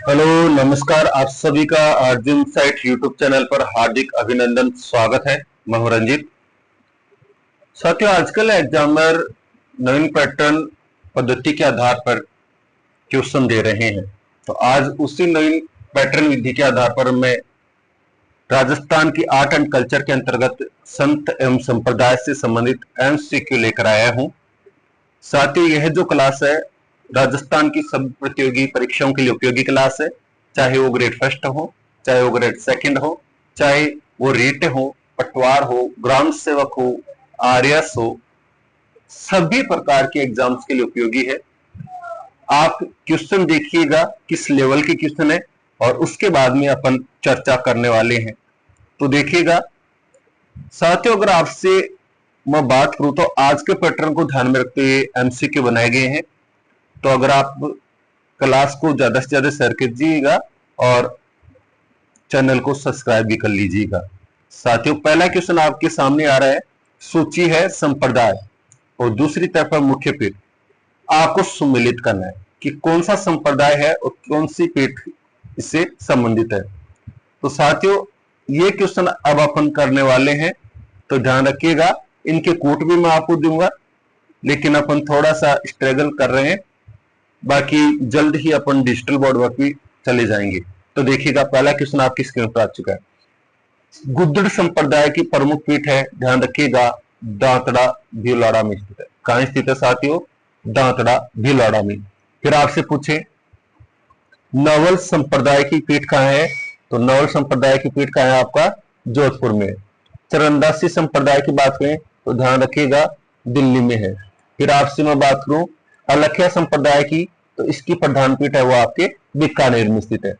Hello, नमस्कार। आप सभी का अर्जुन साइट यूट्यूब चैनल पर हार्दिक अभिनंदन, स्वागत है। मैं हूं रंजीत। साथियों, आजकल एग्जामर नवीन पैटर्न पद्धति के आधार पर क्वेश्चन दे रहे हैं। तो आज उसी नवीन पैटर्न विधि के आधार पर मैं राजस्थान की आर्ट एंड कल्चर के अंतर्गत संत एवं संप्रदाय से संबंधित एमसीक्यू लेकर आया हूं। साथ ही यह जो क्लास है राजस्थान की सभी प्रतियोगी परीक्षाओं के लिए उपयोगी क्लास है। चाहे वो ग्रेड फर्स्ट हो, चाहे वो ग्रेड सेकंड हो, चाहे वो रीट हो, पटवार हो, ग्राम सेवक हो, आरएस हो, सभी प्रकार के एग्जाम्स के लिए उपयोगी है। आप क्वेश्चन देखिएगा किस लेवल के क्वेश्चन है और उसके बाद में अपन चर्चा करने वाले हैं। तो देखिएगा साथियों, अगर आपसे मैं बात करूं तो आज के पैटर्न को ध्यान में रखते हुए एमसीक्यू बनाए गए हैं। तो अगर आप क्लास को ज्यादा से ज्यादा शेयर कीजिएगा और चैनल को सब्सक्राइब भी कर लीजिएगा। साथियों, पहला क्वेश्चन आपके सामने आ रहा है। सूची है संप्रदाय और दूसरी तरफ है मुख्य पीठ। आपको सुमेलित करना है कि कौन सा संप्रदाय है और कौन सी पीठ इससे संबंधित है। तो साथियों, ये क्वेश्चन अब अपन करने वाले हैं, तो ध्यान रखिएगा। इनके कोट भी मैं आपको दूंगा, लेकिन अपन थोड़ा सा स्ट्रगल कर रहे हैं। बाकी जल्द ही अपन डिजिटल बोर्ड वर्क भी चले जाएंगे। तो देखिएगा, पहला क्वेश्चन आपकी स्क्रीन पर आ चुका है। गुद्दड़ संप्रदाय की प्रमुख पीठ है, ध्यान रखिएगा, दांतड़ा भीलवाड़ा में स्थित है। कहां स्थित है साथियों? दांतड़ा भीलवाड़ा में। फिर आपसे पूछे नवल संप्रदाय की पीठ कहां है? तो नवल संप्रदाय की पीठ कहां है? आपका जोधपुर में। चरणदासी संप्रदाय की बात करें तो ध्यान रखिएगा, दिल्ली में है। फिर आपसे मैं बात करूं अलखिया संप्रदाय की, तो इसकी प्रधान पीठ है वो आपके बीकानेर में स्थित है।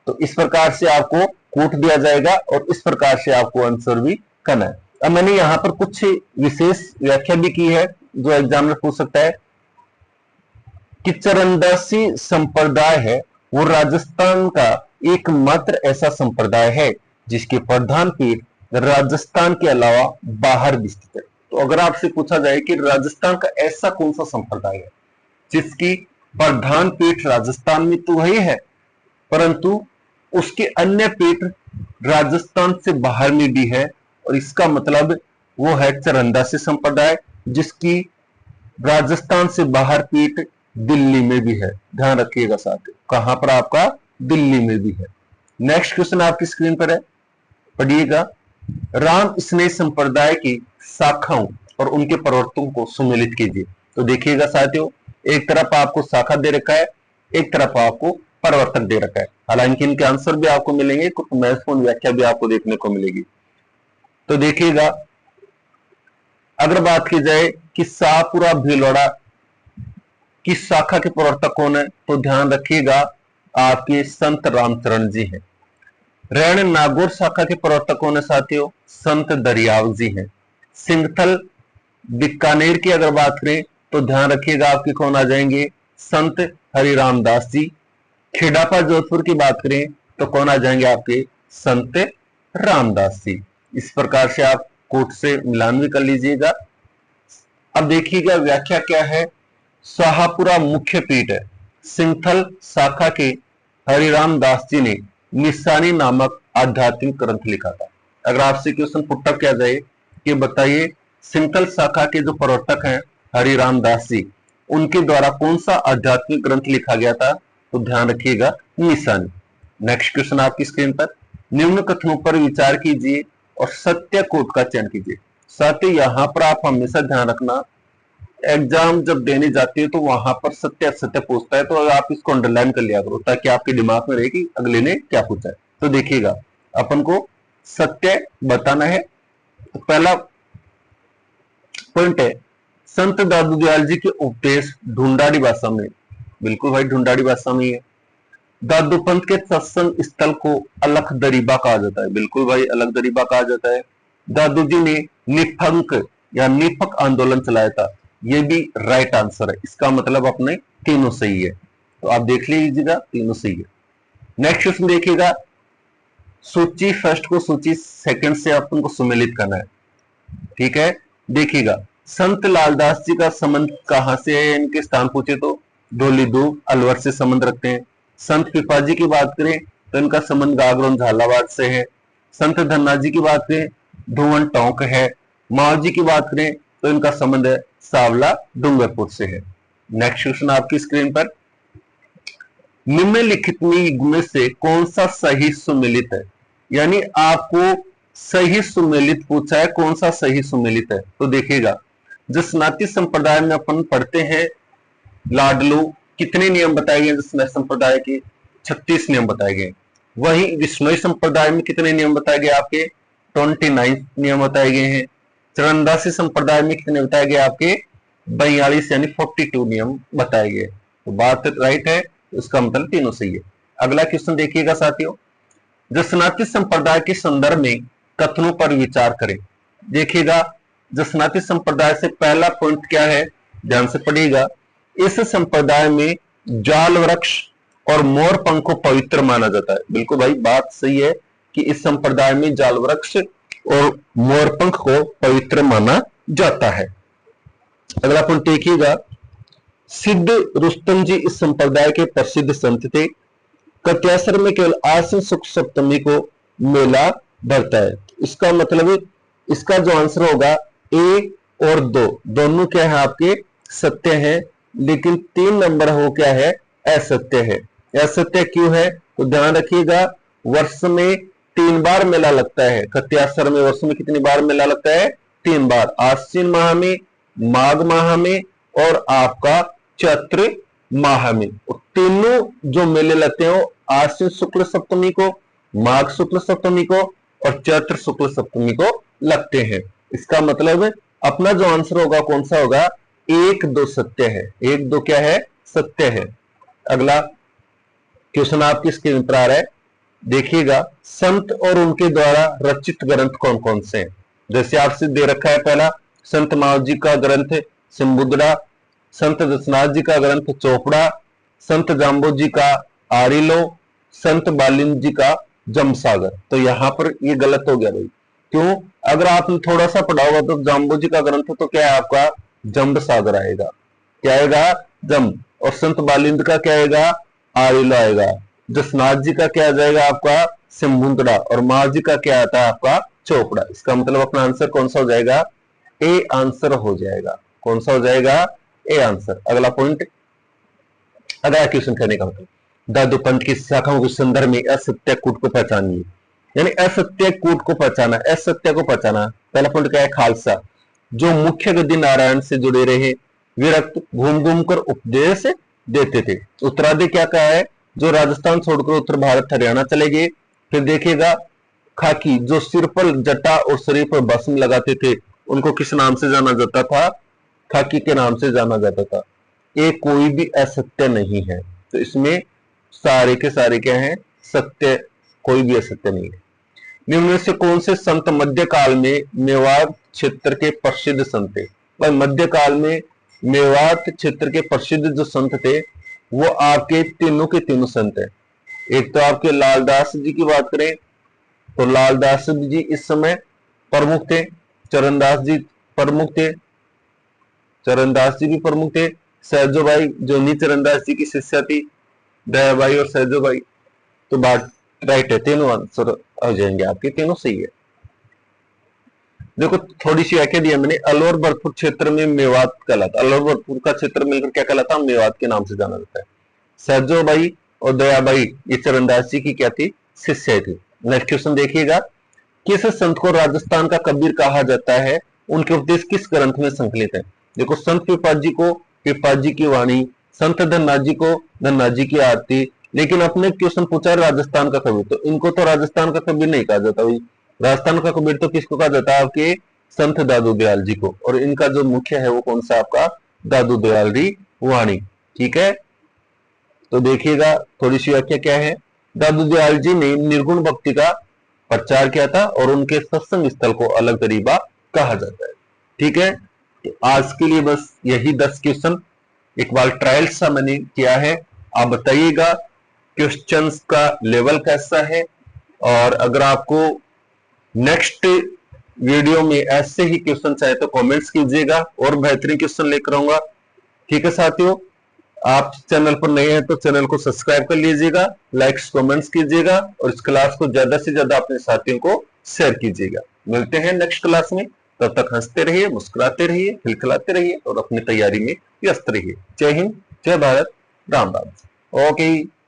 तो इस प्रकार से आपको कोट दिया जाएगा और इस प्रकार से आपको आंसर भी करना है। अब मैंने यहाँ पर कुछ विशेष व्याख्या भी की है जो एग्जाम में पूछ सकता है कि चरणदासी संप्रदाय है वो राजस्थान का एकमात्र ऐसा संप्रदाय है जिसकी प्रधान पीठ राजस्थान के अलावा बाहर भी स्थित है। तो अगर आपसे पूछा जाए कि राजस्थान का ऐसा कौन सा संप्रदाय है जिसकी प्रधान पीठ राजस्थान में तो वही है, परंतु उसके अन्य पीठ राजस्थान से बाहर में भी है, और इसका मतलब वो है चरणदासी संप्रदाय जिसकी राजस्थान से बाहर पीठ दिल्ली में भी है। ध्यान रखिएगा साथ, कहां पर? आपका दिल्ली में भी है। नेक्स्ट क्वेश्चन आपकी स्क्रीन पर है, पढ़िएगा। राम स्नेह संप्रदाय की शाखाओं और उनके प्रवर्तकों को सुमेलित कीजिए। तो देखिएगा साथियों, एक तरफ आपको शाखा दे रखा है, एक तरफ आपको प्रवर्तक दे रखा है। हालांकि इनके आंसर भी आपको मिलेंगे, कुछ महत्वपूर्ण व्याख्या भी आपको देखने को मिलेगी। तो देखिएगा, अगर बात की जाए कि शाहपुरा भीलवाड़ा की शाखा के प्रवर्तक कौन है, तो ध्यान रखिएगा आपके संत रामचरण जी हैं। रैण नागौर शाखा के प्रवर्तक कौन है साथियों? संत दरियाव जी हैं। सिंगथल बीकानेर की अगर बात करें तो ध्यान रखिएगा आपके कौन आ जाएंगे? संत हरिराम दास जी। खेड़ापा जोधपुर की बात करें तो कौन आ जाएंगे? आपके संत रामदास जी। इस प्रकार से आप कोट से मिलान भी कर लीजिएगा। अब देखिएगा व्याख्या क्या है। शाहपुरा मुख्य पीठ है। सिंथल शाखा के हरिराम दास जी ने निशानी नामक आध्यात्मिक ग्रंथ लिखा था। अगर आपसे क्वेश्चन पुटअप किया जाए कि बताइए सिंथल शाखा के जो प्रवर्तक हैं हरिराम दास जी, उनके द्वारा कौन सा आध्यात्मिक ग्रंथ लिखा गया था, तो ध्यान रखिएगा निशानी। नेक्स्ट क्वेश्चन आपकी स्क्रीन पर, निम्न कथनों पर विचार कीजिए और सत्य कोट का चयन कीजिए। साथ ही यहां पर आप हमेशा ध्यान रखना, एग्जाम जब देने जाती है तो वहां पर सत्य असत्य पूछता है, तो आप इसको अंडरलाइन कर लिया करो ताकि आपके दिमाग में रहे कि अगले ने क्या पूछा है। तो देखिएगा, अपन को सत्य बताना है। तो पहला पॉइंट है, संत दादू दयाल जी के उपदेश ढूंढाड़ी भाषा में। बिल्कुल भाई, ढूंढाड़ी भाषा में है। दादू पंथ के सत्संग स्थल को अलख दरीबा कहा जाता है। बिल्कुल भाई, अलख दरीबा कहा जाता है। दादू जी ने निफंक या निफक आंदोलन चलाया था। ये भी राइट आंसर है। इसका मतलब अपने तीनों सही है, तो आप देख लीजिएगा तीनों सही है। नेक्स्ट क्वेश्चन देखिएगा, सूची फर्स्ट को सूची सेकंड से अपन को सुमेलित करना है। ठीक है, देखिएगा संत लालदास जी का संबंध कहां से है? इनके स्थान पूछे तो धौलीधूप अलवर से संबंध रखते हैं। संत पिपाजी की बात करें तो इनका संबंध गागरोन झालावाड़ से है। संत धन्ना जी की बात करें धुवन टोंक है। माओ जी की बात करें तो इनका संबंध है सावला डूंगरपुर से है। नेक्स्ट क्वेश्चन आपकी स्क्रीन पर, निम्नलिखित में से कौन सा सही सुमेलित है? यानी आपको सही सुमेलित पूछा है, कौन सा सही सुमेलित है? तो देखिएगा, जसनाती संप्रदाय में अपन पढ़ते हैं लाडलू, कितने नियम बताए गए जसनाती संप्रदाय के? 36 नियम बताए गए। वहीं विष्णोई संप्रदाय में कितने नियम बताए गए आपके? 29 नियम बताए गए हैं। चरणदासी संप्रदाय में कितने बताए गए आपके? 42 यानी 42 नियम बताए गए। तो बात राइट है, इसका मतलब तीनों सही है। अगला क्वेश्चन देखिएगा साथियों, जसनाती संप्रदाय के संदर्भ में कथनों पर विचार करें। देखिएगा, जसनाती संप्रदाय से पहला पॉइंट क्या है, ध्यान से पढ़िएगा। इस संप्रदाय में जाल वृक्ष और मोर पंख को पवित्र माना जाता है। बिल्कुल भाई, बात सही है कि इस संप्रदाय में जाल वृक्ष और मोर पंख को पवित्र माना जाता है। अगला पॉइंट देखिएगा, सिद्ध रुस्तम जी इस संप्रदाय के प्रसिद्ध संत थे। कत्यासर में केवल आश्विन शुक्ल सप्तमी को मेला भरता है। इसका मतलब, इसका जो आंसर होगा ए और दो दोनों क्या है आपके? सत्य है, लेकिन 3 नंबर हो क्या है? असत्य है। असत्य क्यों है? तो ध्यान रखिएगा, वर्ष में 3 बार मेला लगता है। कत्यासर में वर्ष में कितनी बार मेला लगता है? 3 बार, आश्विन माह में, माघ माह में और आपका चैत्र माह में। तीनों जो मेले लगते हैं वो आश्विन शुक्ल सप्तमी को, माघ शुक्ल सप्तमी को और चैत्र शुक्ल सप्तमी को लगते हैं। इसका मतलब अपना जो आंसर होगा कौन सा होगा? 1 2 सत्य है। 1 2 क्या है? सत्य है। अगला क्वेश्चन आपकी स्क्रीन पर आ रहा है, देखिएगा, संत और उनके द्वारा रचित ग्रंथ कौन कौन से हैं? जैसे आपसे दे रखा है, पहला संत माओ जी का ग्रंथ सिम्बुद्रा, संत दसनाथ जी का ग्रंथ चोपड़ा, संत जाम्बो जी का आरिलो, संत बालिंद जी का जमसागर। तो यहां पर ये गलत हो गया भाई। क्यों? अगर आपने थोड़ा सा पढ़ा होगा तो जाम्बो जी का ग्रंथ तो क्या है आपका? जम्ब सागर आएगा। क्या आएगा? जम्ब। और संत बालिंद का क्या आएगा? आरिलो आएगा। दसनाथ जी का क्या आ जाएगा आपका? सिम्बुद्रा। और माँ जी का क्या आता है आपका? चोपड़ा। इसका मतलब अपना आंसर कौन सा हो जाएगा? ए आंसर हो जाएगा। कौन सा हो जाएगा? A answer. अगला पॉइंट, अगला क्वेश्चन करने का मतलब, दादू पंथ की शाखाओं के संदर्भ में असत्य कूट को पहचानिए। यानी असत्य कूट को पहचाना, असत्य को पहचाना। पहला पॉइंट क्या है? खालसा, जो मुख्य गद्दी नारायण से जुड़े रहे, विरक्त, घूम घूम कर उपदेश देते थे। उत्तरादि क्या कहा है? जो राजस्थान छोड़कर उत्तर भारत हरियाणा चले गए। फिर देखिएगा, खाकी, जो सिर पर जटा और शरीर पर भस्म लगाते थे, उनको किस नाम से जाना जाता था? खाकी के नाम से जाना जाता था। ये कोई भी असत्य नहीं है, तो इसमें सारे के सारे क्या हैं? सत्य, कोई भी असत्य नहीं है। निम्न में से कौन से संत मध्यकाल में मेवाड़ क्षेत्र के प्रसिद्ध संत थे? और मध्यकाल में मेवाड़ क्षेत्र के प्रसिद्ध जो संत थे वो आपके तीनों के तीनों संत हैं। एक तो आपके लालदास जी की बात करें तो लालदास जी इस समय प्रमुख थे। चरणदास जी प्रमुख थे, चरणदास जी भी प्रमुख थे। सहजोबाई जो नी चरणदास जी की शिष्या थी, दयाबाई और सहजोबाई। तो बात राइट है, तीनों आंसर आ जाएंगे आपके, तीनों सही है। देखो थोड़ी सी व्याख्या दी है मैंने, अलवर भरतपुर क्षेत्र में मेवात कहलाता, अलवर भरतपुर का क्षेत्र मिलकर क्या कहलाता? मेवात के नाम से जाना जाता है। सहजोबाई और दयाबाई ये चरणदास जी की क्या थी? शिष्य थी। नेक्स्ट क्वेश्चन देखिएगा, किस संत को राजस्थान का कबीर कहा जाता है? उनके उपदेश किस ग्रंथ में संकलित है? देखो, संत पिपाजी को पिपाजी की वाणी, संत धन्ना जी को धन्ना जी की आरती। लेकिन अपने क्वेश्चन पूछा राजस्थान का कबीर, तो इनको तो राजस्थान का कबीर नहीं कहा जाता भाई। राजस्थान का कबीर तो किसको कहा जाता है? आपके संत दादू दयाल जी को। और इनका जो मुख्य है वो कौन सा? आपका दादू दयाल जी वाणी। ठीक है, तो देखिएगा थोड़ी सी व्याख्या क्या है। दादू दयाल जी ने निर्गुण भक्ति का प्रचार किया था और उनके सत्संग स्थल को अलग तरीका कहा जाता है। ठीक है, तो आज के लिए बस यही 10 क्वेश्चन एक बार ट्रायल सा मैंने किया है। आप बताइएगा क्वेश्चंस का लेवल कैसा है, और अगर आपको नेक्स्ट वीडियो में ऐसे ही क्वेश्चन चाहे तो कमेंट्स कीजिएगा और बेहतरीन क्वेश्चन लेकर आऊंगा। ठीक है साथियों, आप चैनल पर नए हैं तो चैनल को सब्सक्राइब कर लीजिएगा, लाइक्स कमेंट्स कीजिएगा और इस क्लास को ज्यादा से ज्यादा अपने साथियों को शेयर कीजिएगा। मिलते हैं नेक्स्ट क्लास में, तब तक हंसते रहिए, मुस्कुराते रहिए, खिलखिलाते रहिए और अपनी तैयारी में व्यस्त रहिए। जय हिंद, जय भारत, राम राम। ओके।